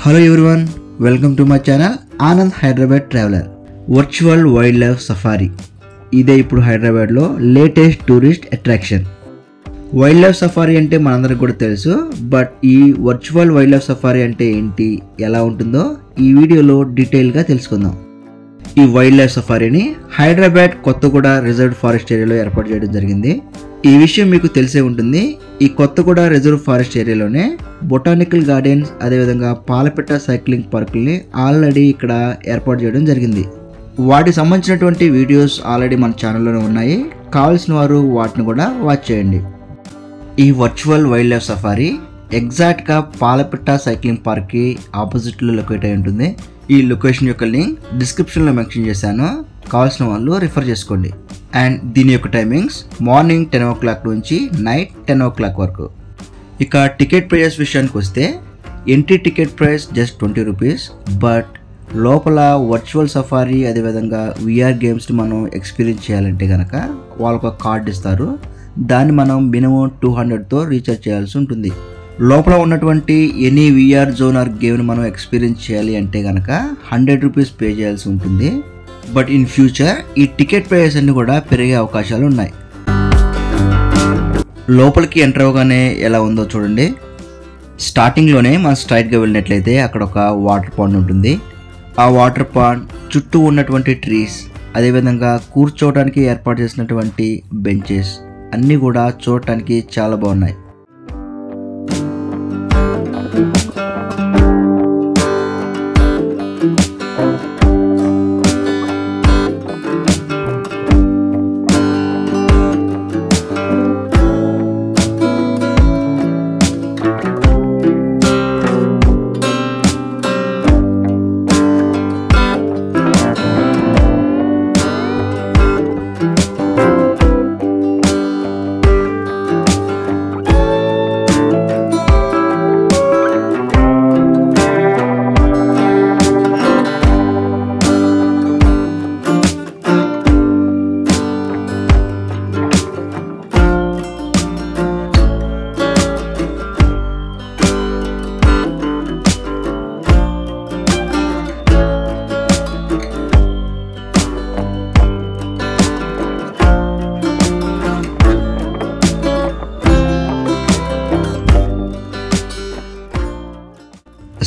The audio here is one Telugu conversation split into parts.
Hello everyone, welcome to my channel Anand Hyderabad Traveler. Virtual wild life safari ఇదే ఇప్పుడు హైదరాబాద్లో latest tourist attraction. Wild life safari అంటే మనందరికి కూడా తెలుసు, బట్ ఈ వర్చువల్ వైల్డ్ లైఫ్ సఫారీ అంటే ఏంటి, ఎలా ఉంటుందో ఈ వీడియోలో డీటెయిల్గా తెలుసుకుందాం. ఈ వైల్డ్ లైఫ్ సఫారీని హైదరాబాద్ కొత్తగూడ రిజర్వ్ ఫారెస్ట్ ఏరియాలో ఏర్పాటు చేయడం జరిగింది. ఈ విషయం మీకు తెలిసే ఉంటుంది. ఈ కొత్తగూడ రిజర్వ్ ఫారెస్ట్ ఏరియాలోనే బొటానికల్ గార్డెన్స్, అదేవిధంగా పాలపిట్ట సైక్లింగ్ పార్కుల్ని ఆల్రెడీ ఇక్కడ ఏర్పాటు చేయడం జరిగింది. వాటికి సంబంధించినటువంటి వీడియోస్ ఆల్రెడీ మన ఛానల్లోనే ఉన్నాయి, కావాల్సిన వారు వాటిని కూడా వాచ్ చేయండి. ఈ వర్చువల్ వైల్డ్ లైఫ్ సఫారీ ఎగ్జాక్ట్గా పాలపిట్ట సైక్లింగ్ పార్క్కి ఆపోజిట్లో లొకేట్ అయి ఉంటుంది. ఈ లొకేషన్ యొక్క లింక్ డిస్క్రిప్షన్లో మెన్షన్ చేశాను, కావాల్సిన వాళ్ళు రిఫర్ చేసుకోండి. అండ్ దీని యొక్క టైమింగ్స్ మార్నింగ్ 10 o'clock నుంచి నైట్ 10 o'clock వరకు. ఇక టికెట్ ప్రైజెస్ విషయానికి వస్తే entry ticket price just 20 rupees. But లోపల వర్చువల్ సఫారీ అదేవిధంగా విఆర్ గేమ్స్ని మనం ఎక్స్పీరియన్స్ చేయాలంటే కనుక వాళ్ళకు ఒక కార్డ్ ఇస్తారు. దాన్ని మనం మినిమం 200తో రీఛార్జ్ చేయాల్సి ఉంటుంది. లోపల ఉన్నటువంటి ఎనీ విఆర్ జోన్ ఆర్ గేమ్ని మనం ఎక్స్పీరియన్స్ చేయాలి అంటే కనుక 100 rupees పే చేయాల్సి ఉంటుంది. బట్ ఇన్ ఫ్యూచర్ ఈ టికెట్ ప్రైస్ అన్ని కూడా పెరిగే అవకాశాలు ఉన్నాయి. లోపలికి ఎంటర్ అవ్వగానే ఎలా ఉందో చూడండి. స్టార్టింగ్లోనే మనం స్ట్రైట్గా వెళ్ళినట్లయితే అక్కడ ఒక వాటర్ పాండ్ ఉంటుంది. ఆ వాటర్ పాండ్ చుట్టూ ఉన్నటువంటి ట్రీస్, అదేవిధంగా కూర్చోవడానికి ఏర్పాటు చేసినటువంటి బెంచెస్ అన్నీ కూడా చూడటానికి చాలా బాగున్నాయి.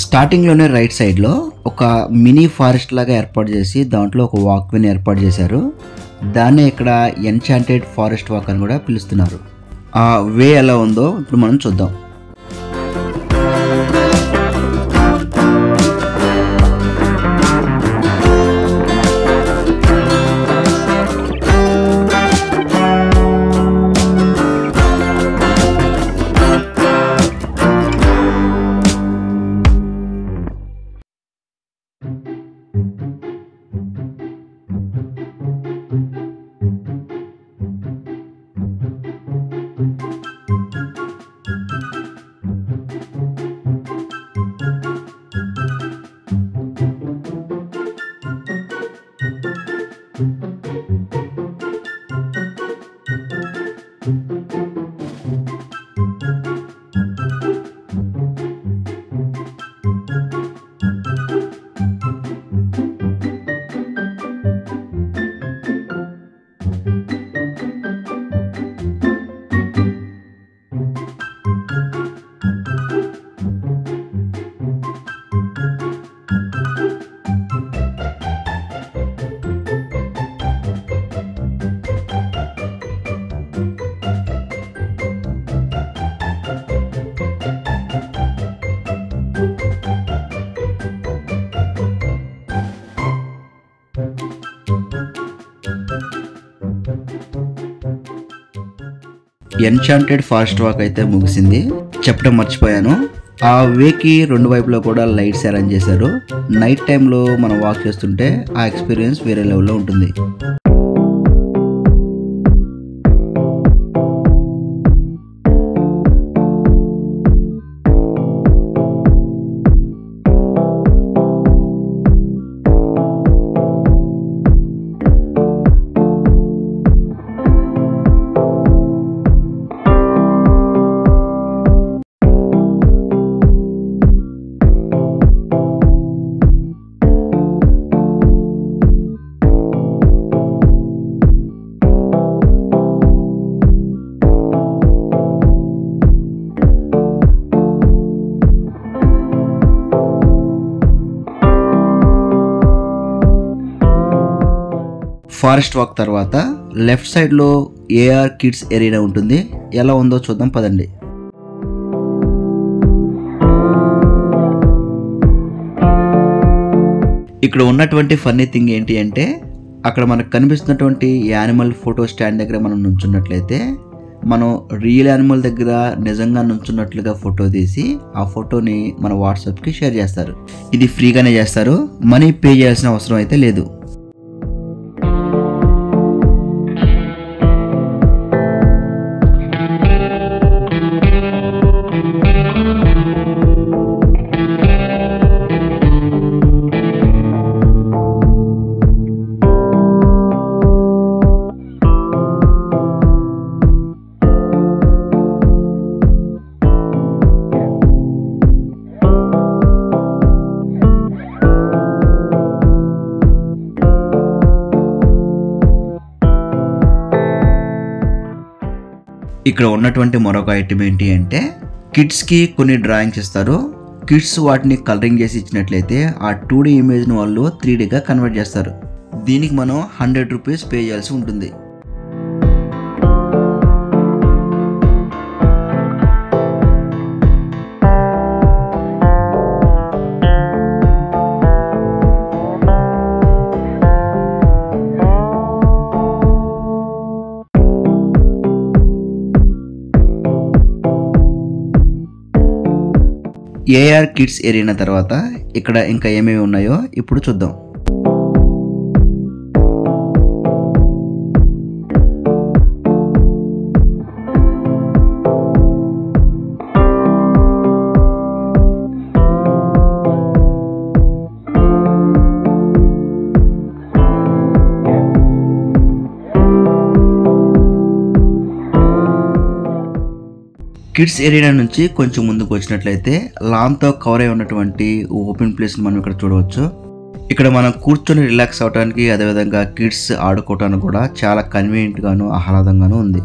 స్టార్టింగ్లోనే రైట్ సైడ్లో ఒక మినీ ఫారెస్ట్ లాగా ఏర్పాటు చేసి దాంట్లో ఒక వాక్వేని ఏర్పాటు చేశారు. దాన్నే ఇక్కడ ఎన్చాంటెడ్ ఫారెస్ట్ వాక్ అని కూడా పిలుస్తున్నారు. ఆ వే ఎలా ఉందో ఇప్పుడు మనం చూద్దాం. ఎన్చాంటెడ్ ఫారెస్ట్ వాక్ అయితే ముగిసింది. చెప్పడం మర్చిపోయాను, ఆ వేకి రెండు వైపులో కూడా లైట్స్ అరేంజ్ చేశారు. నైట్ టైంలో మనం వాక్ చేస్తుంటే ఆ ఎక్స్పీరియన్స్ వేరే లెవెల్లో ఉంటుంది. ఫారెస్ట్ వాక్ తర్వాత లెఫ్ట్ సైడ్లో ఏఆర్ కిడ్స్ ఎరీనా ఉంటుంది. ఎలా ఉందో చూద్దాం పదండి. ఇక్కడ ఉన్నటువంటి ఫన్నీ థింగ్ ఏంటి అంటే అక్కడ మనకు కనిపిస్తున్నటువంటి యానిమల్ ఫోటో స్టాండ్ దగ్గర మనం నుంచున్నట్లయితే మనం రియల్ యానిమల్ దగ్గర నిజంగా నుంచున్నట్లుగా ఫోటో తీసి ఆ ఫోటోని మన వాట్సాప్కి షేర్ చేస్తారు. ఇది ఫ్రీగానే చేస్తారు, మనీ పే చేయాల్సిన అవసరం అయితే లేదు. ఇక్కడ ఉన్నటువంటి మరొక ఐటమ్ ఏంటి అంటే కిడ్స్కి కొన్ని డ్రాయింగ్స్ ఇస్తారు. కిడ్స్ వాటిని కలరింగ్ చేసి ఇచ్చినట్లయితే ఆ 2D ఇమేజ్ని వాళ్ళు 3Dగా కన్వర్ట్ చేస్తారు. దీనికి మనం 100 రూపీస్ పే చేయాల్సి ఉంటుంది. ఏఆర్ కిడ్స్ ఎరీనా తర్వాత ఇక్కడ ఇంకా ఏమేమి ఉన్నాయో ఇప్పుడు చూద్దాం. కిడ్స్ ఏరియా నుంచి కొంచెం ముందుకు వచ్చినట్లయితే లాన్తో కవర్ అయి ఉన్నటువంటి ఓపెన్ ప్లేస్ని మనం ఇక్కడ చూడవచ్చు. ఇక్కడ మనం కూర్చొని రిలాక్స్ అవడానికి, అదేవిధంగా కిడ్స్ ఆడుకోవడానికి కూడా చాలా కన్వీనియంట్గాను ఆహ్లాదంగాను ఉంది.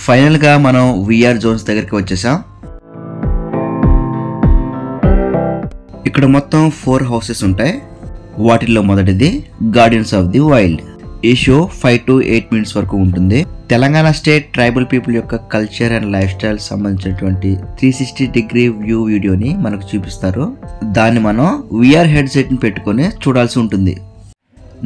ఫైనల్గా మనం విఆర్ జోన్స్ దగ్గరికి వచ్చేసాం. ఇక్కడ మొత్తం 4 హౌసెస్ ఉంటాయి. వాటిల్లో మొదటిది గార్డియన్స్ ఆఫ్ ది వైల్డ్. ఈ షో 5 to 8 minutes వరకు ఉంటుంది. తెలంగాణ స్టేట్ ట్రైబల్ పీపుల్ యొక్క కల్చర్ అండ్ లైఫ్ స్టైల్ సంబంధించినటువంటి 360-degree వ్యూ వీడియోని మనకు చూపిస్తారు. దాన్ని మనం విఆర్ హెడ్సెట్ని పెట్టుకొని చూడాల్సి ఉంటుంది.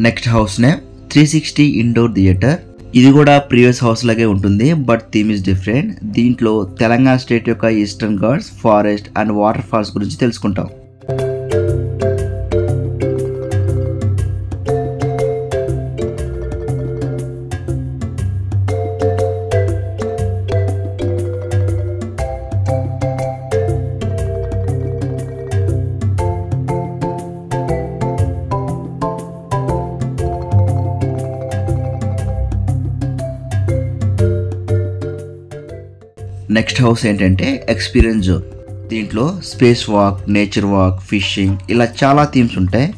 Next house name 360 indoor theater. ఇది కూడా ప్రీవియస్ హౌస్ లాగే ఉంటుంది, బట్ థీమ్ ఇస్ డిఫరెంట్. దీంట్లో తెలంగాణ స్టేట్ యొక్క Eastern Ghats, forest and waterfalls గురించి తెలుసుకుంటాం. నెక్స్ట్ హౌస్ ఏంటంటే ఎక్స్పీరియన్స్ జోన్. దీంట్లో space walk, nature walk, fishing ఇలా చాలా థీమ్స్ ఉంటాయి.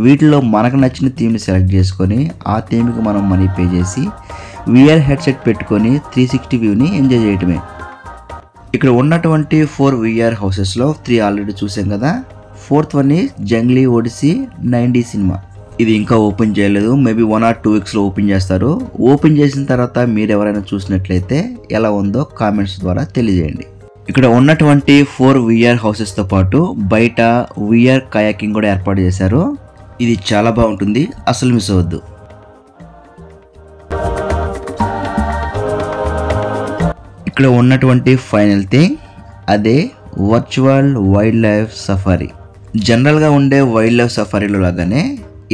వీటిలో మనకు నచ్చిన థీమ్ని సెలెక్ట్ చేసుకొని ఆ థీమ్కి మనం మనీ పే చేసి విఆర్ హెడ్సెట్ పెట్టుకొని 360 వ్యూని ఎంజాయ్ చేయటమే. ఇక్కడ ఉన్నటువంటి 4 విఆర్ హౌసెస్లో 3 ఆల్రెడీ చూసాం కదా. 4th one Junglee Odyssey 9D cinema. ఇది ఇంకా ఓపెన్ చేయలేదు, మేబీ 1 or 2 weeks ఓపెన్ చేస్తారు. ఓపెన్ చేసిన తర్వాత మీరు ఎవరైనా చూసినట్లయితే ఎలా ఉందో కామెంట్స్ ద్వారా తెలియజేయండి. ఇక్కడ ఉన్నటువంటి 4 విఆర్ హౌసెస్తో పాటు బయట విఆర్ కయాకింగ్ కూడా ఏర్పాటు చేశారు. ఇది చాలా బాగుంటుంది, అసలు మిస్ అవ్వద్దు. ఇక్కడ ఉన్నటువంటి ఫైనల్ థింగ్ అదే వర్చువల్ వైల్డ్ లైఫ్ సఫారీ. జనరల్గా ఉండే వైల్డ్ లైఫ్ సఫారీలో లాగానే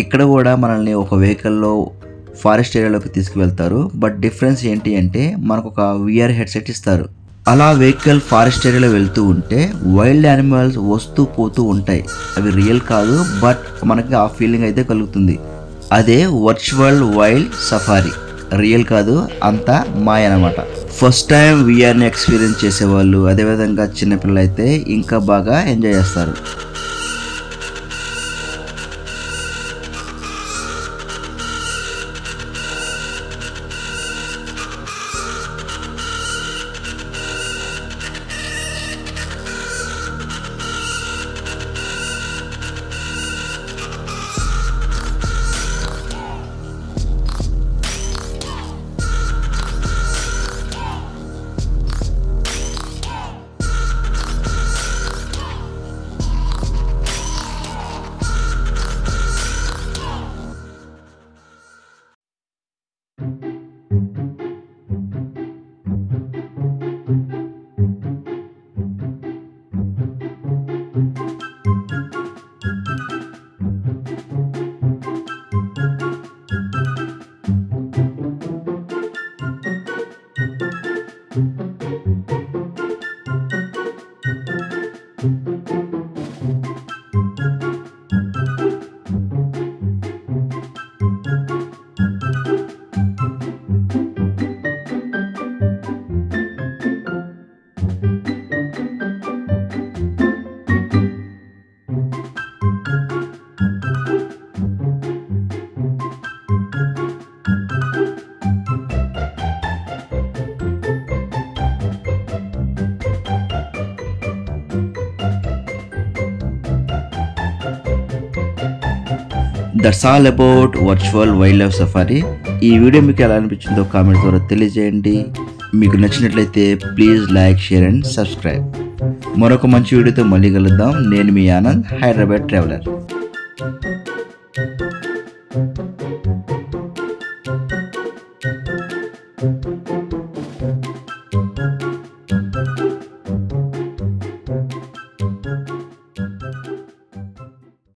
ఇక్కడ కూడా మనల్ని ఒక వెహికల్లో ఫారెస్ట్ ఏరియాలోకి తీసుకువెళ్తారు. బట్ డిఫరెన్స్ ఏంటి అంటే మనకు ఒక VR హెడ్సెట్ ఇస్తారు. అలా వెహికల్ ఫారెస్ట్ ఏరియాలో వెళ్తూ ఉంటే వైల్డ్ యానిమల్స్ వస్తూ పోతూ ఉంటాయి. అవి రియల్ కాదు, బట్ మనకి ఆ ఫీలింగ్ అయితే కలుగుతుంది. అదే వర్చువల్ వైల్డ్ సఫారీ. రియల్ కాదు, అంతా మాయ అన్నమాట. ఫస్ట్ టైం VRని ఎక్స్పీరియన్స్ చేసేవాళ్ళు, అదేవిధంగా చిన్నపిల్లలు అయితే ఇంకా బాగా ఎంజాయ్ చేస్తారు. That's all about virtual wild life safari. ఈ వీడియో మీకు ఎలా అనిపించిందో కామెంట్ ద్వారా తెలియజేయండి. మీకు నచ్చినట్లయితే please like, share and subscribe. మరొక మంచి వీడియోతో మళ్ళీ కలుద్దాం. నేను మీ ఆనంద్, హైదరాబాద్ ట్రావెలర్.